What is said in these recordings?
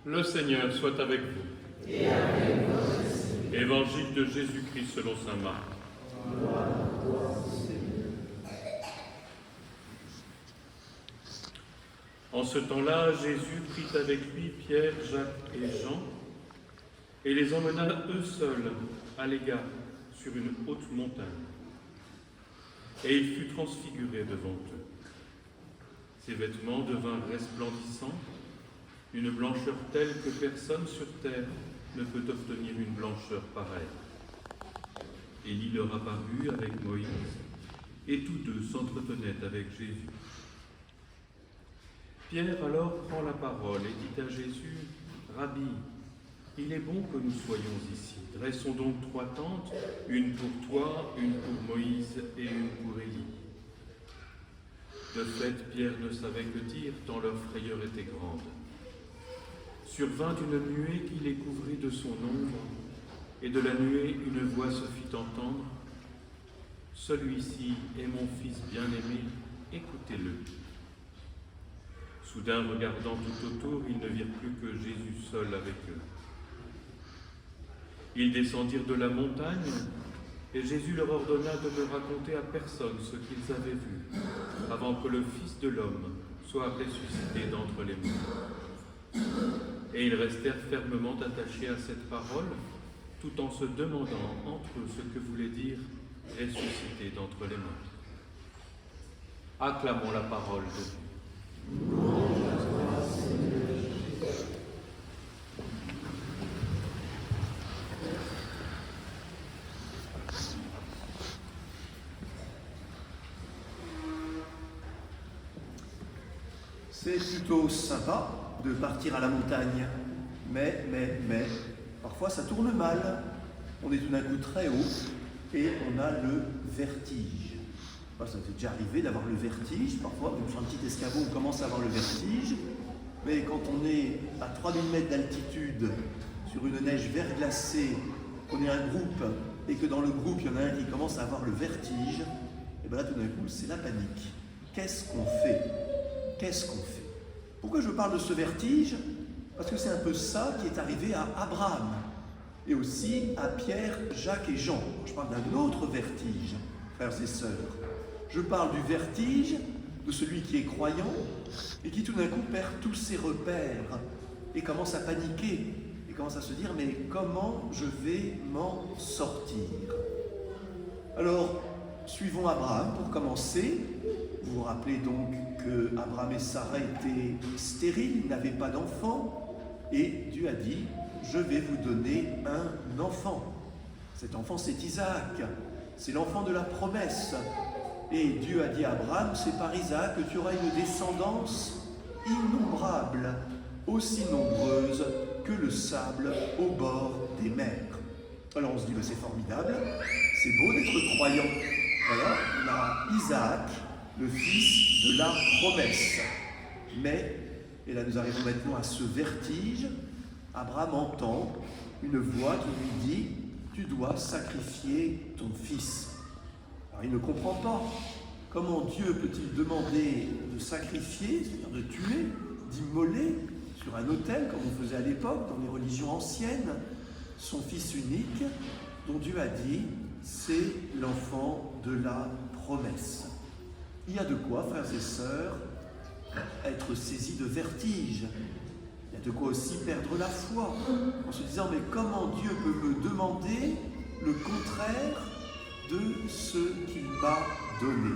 Le Seigneur soit avec vous. Et avec votre esprit. Évangile de Jésus-Christ selon saint Marc. Gloire à toi, Seigneur. En ce temps-là, Jésus prit avec lui Pierre, Jacques et Jean et les emmena eux seuls à l'écart sur une haute montagne. Et il fut transfiguré devant eux. Ses vêtements devinrent resplendissants, une blancheur telle que personne sur terre ne peut obtenir une blancheur pareille. Élie leur apparut avec Moïse, et tous deux s'entretenaient avec Jésus. Pierre alors prend la parole et dit à Jésus, « Rabbi, il est bon que nous soyons ici. Dressons donc 3 tentes, une pour toi, une pour Moïse et une pour Élie. » De fait, Pierre ne savait que dire, tant leur frayeur était grande. Survint une nuée qui les couvrit de son ombre, et de la nuée une voix se fit entendre. « Celui-ci est mon fils bien-aimé, écoutez-le. » Soudain, regardant tout autour, ils ne virent plus que Jésus seul avec eux. Ils descendirent de la montagne, et Jésus leur ordonna de ne raconter à personne ce qu'ils avaient vu, avant que le Fils de l'homme soit ressuscité d'entre les morts. Et ils restèrent fermement attachés à cette parole, tout en se demandant entre eux ce que voulait dire « ressuscité d'entre les morts ». Acclamons la parole de Dieu. C'est plutôt sympa de partir à la montagne, mais, parfois ça tourne mal. On est tout d'un coup très haut et on a le vertige. Ça t'est déjà arrivé d'avoir le vertige, parfois, même sur un petit escabeau, on commence à avoir le vertige, mais quand on est à 3000 mètres d'altitude, sur une neige verglacée, qu'on est un groupe, et que dans le groupe, il y en a un qui commence à avoir le vertige, et bien là, tout d'un coup, c'est la panique. Qu'est-ce qu'on fait ? Qu'est-ce qu'on fait ? Pourquoi je parle de ce vertige ? Parce que c'est un peu ça qui est arrivé à Abraham, et aussi à Pierre, Jacques et Jean. Je parle d'un autre vertige, frères et sœurs. Je parle du vertige de celui qui est croyant et qui tout d'un coup perd tous ses repères et commence à paniquer et commence à se dire « mais comment je vais m'en sortir ?» Alors, suivons Abraham pour commencer. Vous vous rappelez donc que Abraham et Sarah étaient stériles, ils n'avaient pas d'enfant, et Dieu a dit « je vais vous donner un enfant ». Cet enfant, c'est Isaac, c'est l'enfant de la promesse. Et Dieu a dit à Abraham, c'est par Isaac que tu auras une descendance innombrable, aussi nombreuse que le sable au bord des mers. Alors on se dit, c'est formidable, c'est beau d'être croyant. Voilà, on a Isaac, le fils de la promesse. Mais, et là nous arrivons maintenant à ce vertige, Abraham entend une voix qui lui dit, tu dois sacrifier ton fils. Alors il ne comprend pas. Comment Dieu peut-il demander de sacrifier, c'est-à-dire de tuer, d'immoler sur un autel, comme on faisait à l'époque dans les religions anciennes, son fils unique, dont Dieu a dit, c'est l'enfant de la promesse. Il y a de quoi, frères et sœurs, être saisi de vertige. Il y a de quoi aussi perdre la foi, en se disant, mais comment Dieu peut me demander le contraire de ce qu'il m'a donné.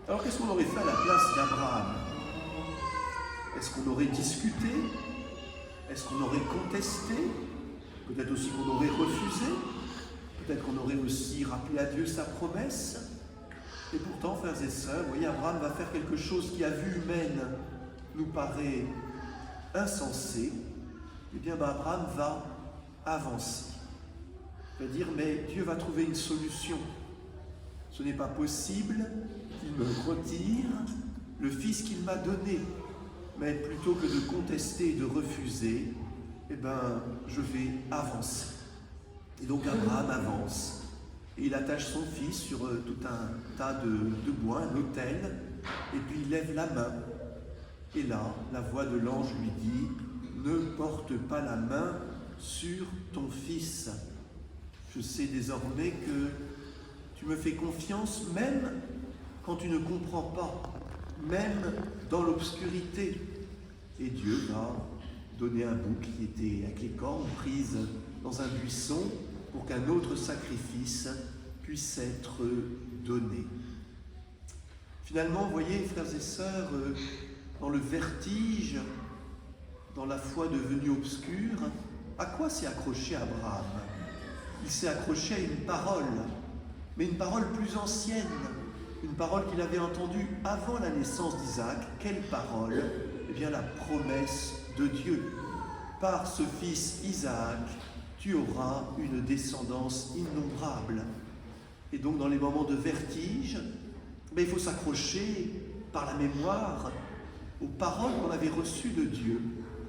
Alors qu'est-ce qu'on aurait fait à la place d'Abraham ? Est-ce qu'on aurait discuté ? Est-ce qu'on aurait contesté ? Peut-être aussi qu'on aurait refusé ? Peut-être qu'on aurait aussi rappelé à Dieu sa promesse ? Et pourtant, frères et sœurs, vous voyez, Abraham va faire quelque chose qui, à vue humaine, nous paraît insensé. Eh bien, Abraham va avancer. C'est-à-dire, mais Dieu va trouver une solution. Ce n'est pas possible qu'il me retire le fils qu'il m'a donné. Mais plutôt que de contester et de refuser, eh bien, je vais avancer. Et donc Abraham avance. Et il attache son fils sur tout un tas de bois, un autel. Et puis il lève la main. Et là, la voix de l'ange lui dit « Ne porte pas la main sur ton fils. Je sais désormais que tu me fais confiance même quand tu ne comprends pas, même dans l'obscurité. Et Dieu va donner un bouc qui était avec les cornes prises dans un buisson pour qu'un autre sacrifice puisse être donné. Finalement, vous voyez, frères et sœurs, dans le vertige, dans la foi devenue obscure, à quoi s'est accroché Abraham? Il s'est accroché à une parole, mais une parole plus ancienne, une parole qu'il avait entendue avant la naissance d'Isaac. Quelle parole? Eh bien, la promesse de Dieu. Par ce fils Isaac, tu auras une descendance innombrable. Et donc, dans les moments de vertige, il faut s'accrocher par la mémoire aux paroles qu'on avait reçues de Dieu,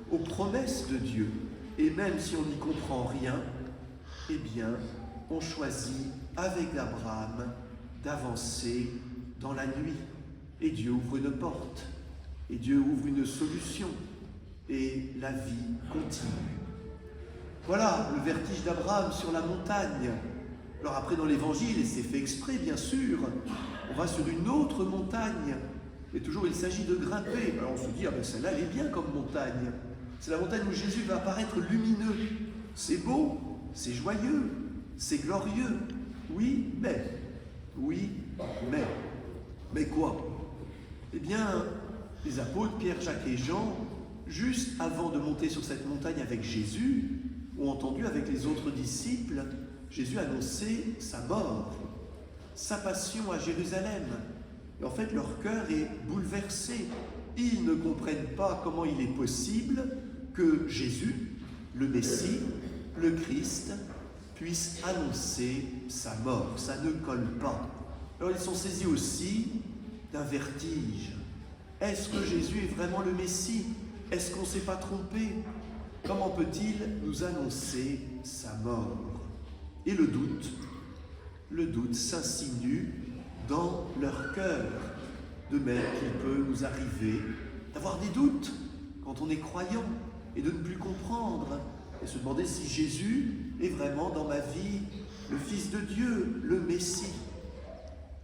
aux promesses de Dieu. Et même si on n'y comprend rien, eh bien, on choisit avec Abraham d'avancer dans la nuit. Et Dieu ouvre une porte, et Dieu ouvre une solution, et la vie continue. Voilà le vertige d'Abraham sur la montagne. Alors après, dans l'Évangile, et c'est fait exprès, bien sûr, on va sur une autre montagne, et toujours il s'agit de grimper. Alors on se dit, celle-là, elle est bien comme montagne. C'est la montagne où Jésus va apparaître lumineux. C'est beau, c'est joyeux, c'est glorieux. Oui, mais quoi? Eh bien, les apôtres, Pierre, Jacques et Jean, juste avant de monter sur cette montagne avec Jésus, ont entendu avec les autres disciples Jésus annoncer sa mort, sa passion à Jérusalem. Et en fait, leur cœur est bouleversé. Ils ne comprennent pas comment il est possible que Jésus, le Messie, le Christ, puisse annoncer sa mort. Ça ne colle pas. Alors ils sont saisis aussi d'un vertige. Est-ce que Jésus est vraiment le Messie? Est-ce qu'on ne s'est pas trompé? Comment peut-il nous annoncer sa mort? Et le doute s'insinue dans leur cœur. De même qu'il peut nous arriver d'avoir des doutes quand on est croyant et de ne plus comprendre et se demander si Jésus est vraiment dans ma vie le Fils de Dieu, le Messie.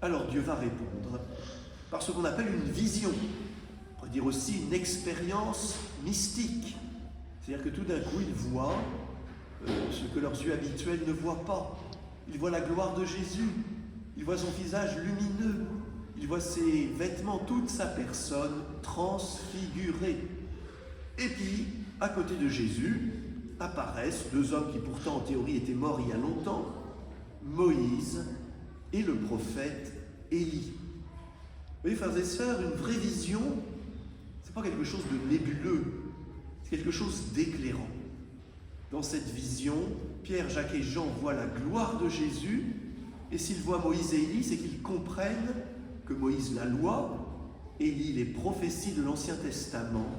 Alors Dieu va répondre par ce qu'on appelle une vision. On pourrait dire aussi une expérience mystique. C'est-à-dire que tout d'un coup, ils voient ce que leurs yeux habituels ne voient pas. Ils voient la gloire de Jésus. Ils voient son visage lumineux. Ils voient ses vêtements, toute sa personne transfigurée. Et puis, à côté de Jésus, apparaissent deux hommes qui pourtant en théorie étaient morts il y a longtemps, Moïse et le prophète Élie. Vous voyez, frères et sœurs, une vraie vision, c'est pas quelque chose de nébuleux, c'est quelque chose d'éclairant. Dans cette vision, Pierre, Jacques et Jean voient la gloire de Jésus, et s'ils voient Moïse et Élie, c'est qu'ils comprennent que Moïse, la loi, Élie, les prophéties de l'Ancien Testament,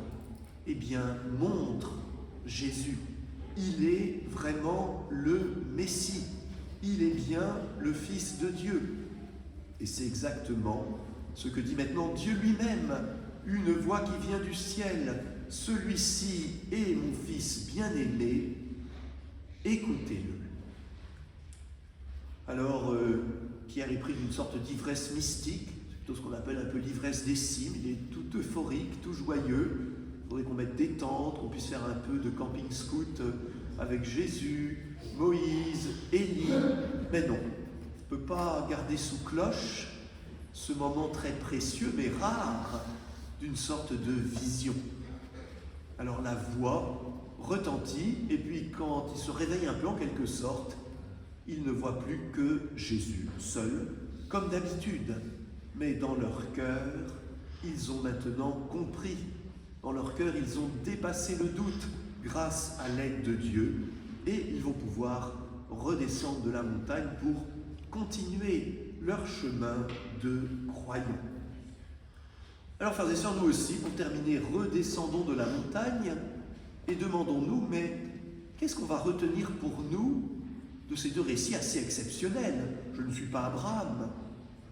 eh bien, montrent Jésus. Il est vraiment le Messie. Il est bien le Fils de Dieu. Et c'est exactement ce que dit maintenant Dieu lui-même. Une voix qui vient du ciel. Celui-ci est mon Fils bien-aimé. Écoutez-le. Alors, Pierre est pris d'une sorte d'ivresse mystique. C'est plutôt ce qu'on appelle un peu l'ivresse des cimes. Il est tout euphorique, tout joyeux. Il faudrait qu'on mette des tentes, qu'on puisse faire un peu de camping scout avec Jésus, Moïse, Élie. Mais non, on ne peut pas garder sous cloche ce moment très précieux, mais rare, d'une sorte de vision. Alors la voix retentit, et puis quand il se réveille un peu en quelque sorte, il ne voit plus que Jésus, seul, comme d'habitude. Mais dans leur cœur, ils ont maintenant compris. Dans leur cœur, ils ont dépassé le doute grâce à l'aide de Dieu et ils vont pouvoir redescendre de la montagne pour continuer leur chemin de croyants. Alors, frères et sœurs, nous aussi, pour terminer, redescendons de la montagne et demandons-nous, mais qu'est-ce qu'on va retenir pour nous de ces deux récits assez exceptionnels? Je ne suis pas Abraham,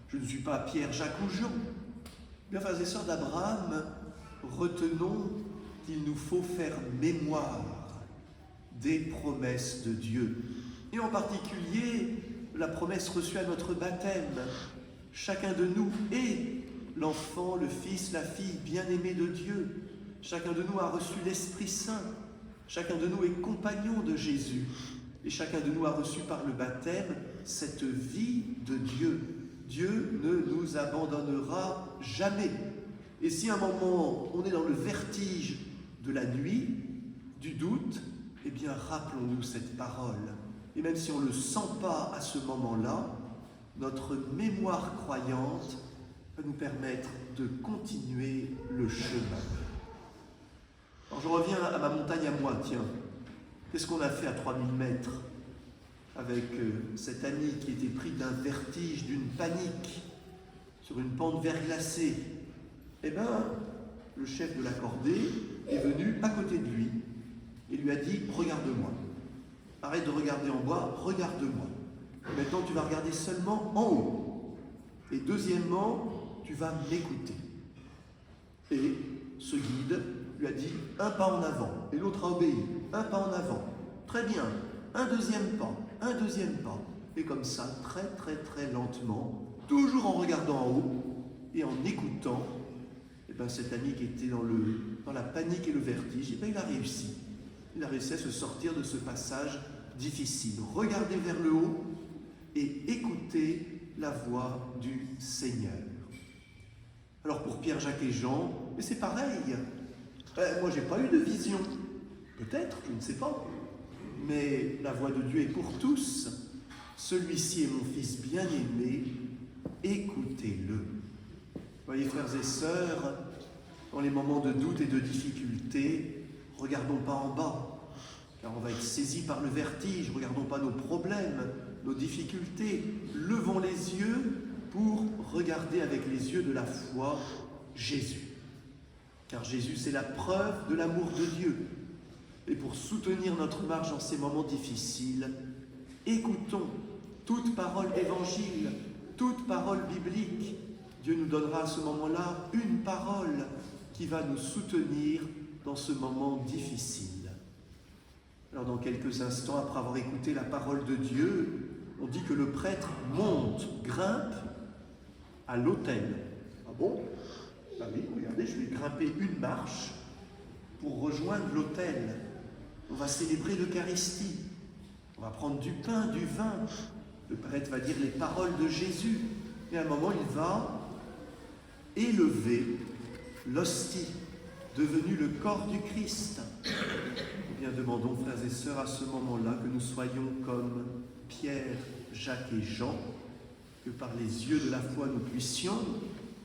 je ne suis pas Pierre, Jacques ou Jean. Bien, frères et sœurs, d'Abraham, retenons qu'il nous faut faire mémoire des promesses de Dieu. Et en particulier, la promesse reçue à notre baptême. Chacun de nous est l'enfant, le fils, la fille bien-aimée de Dieu. Chacun de nous a reçu l'Esprit Saint. Chacun de nous est compagnon de Jésus. Et chacun de nous a reçu par le baptême cette vie de Dieu. Dieu ne nous abandonnera jamais. Et si à un moment on est dans le vertige de la nuit, du doute, eh bien rappelons-nous cette parole. Et même si on ne le sent pas à ce moment-là, notre mémoire croyante va nous permettre de continuer le chemin. Alors je reviens à ma montagne à moi, tiens. Qu'est-ce qu'on a fait à 3000 mètres avec cet ami qui était pris d'un vertige, d'une panique, sur une pente verglacée? Eh bien, le chef de la cordée est venu à côté de lui et lui a dit « Regarde-moi. Arrête de regarder en bas, regarde-moi. Maintenant, tu vas regarder seulement en haut. Et deuxièmement, tu vas m'écouter. » Et ce guide lui a dit un pas en avant. Et l'autre a obéi. Un pas en avant. Très bien. Un deuxième pas. Un deuxième pas. Et comme ça, très très très lentement, toujours en regardant en haut et en écoutant, et bien cet ami qui était dans la panique et le vertige, et bien il a réussi. Il a réussi à se sortir de ce passage difficile. Regarder vers le haut et écouter la voix du Seigneur. Alors pour Pierre, Jacques et Jean, mais c'est pareil. Moi, j'ai pas eu de vision. Peut-être, je ne sais pas. Mais la voix de Dieu est pour tous. Celui-ci est mon Fils bien-aimé. Écoutez-le. Voyez, frères et sœurs, dans les moments de doute et de difficulté, regardons pas en bas, car on va être saisi par le vertige. Regardons pas nos problèmes, nos difficultés. Levons les yeux pour regarder avec les yeux de la foi Jésus. Car Jésus, c'est la preuve de l'amour de Dieu. Et pour soutenir notre marche dans ces moments difficiles, écoutons toute parole d'évangile, toute parole biblique. Dieu nous donnera à ce moment-là une parole qui va nous soutenir dans ce moment difficile. Alors dans quelques instants, après avoir écouté la parole de Dieu, on dit que le prêtre monte, grimpe à l'autel. Ah bon? Ah oui, regardez, je vais grimper une marche pour rejoindre l'autel. On va célébrer l'Eucharistie. On va prendre du pain, du vin. Le prêtre va dire les paroles de Jésus. Et à un moment, il va élever l'hostie, devenue le corps du Christ. Eh bien, demandons, frères et sœurs, à ce moment-là, que nous soyons comme Pierre, Jacques et Jean, que par les yeux de la foi, nous puissions,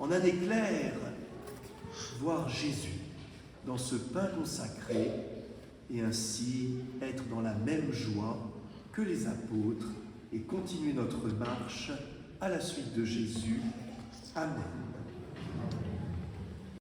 en un éclair, voir Jésus dans ce pain consacré et ainsi être dans la même joie que les apôtres et continuer notre marche à la suite de Jésus. Amen.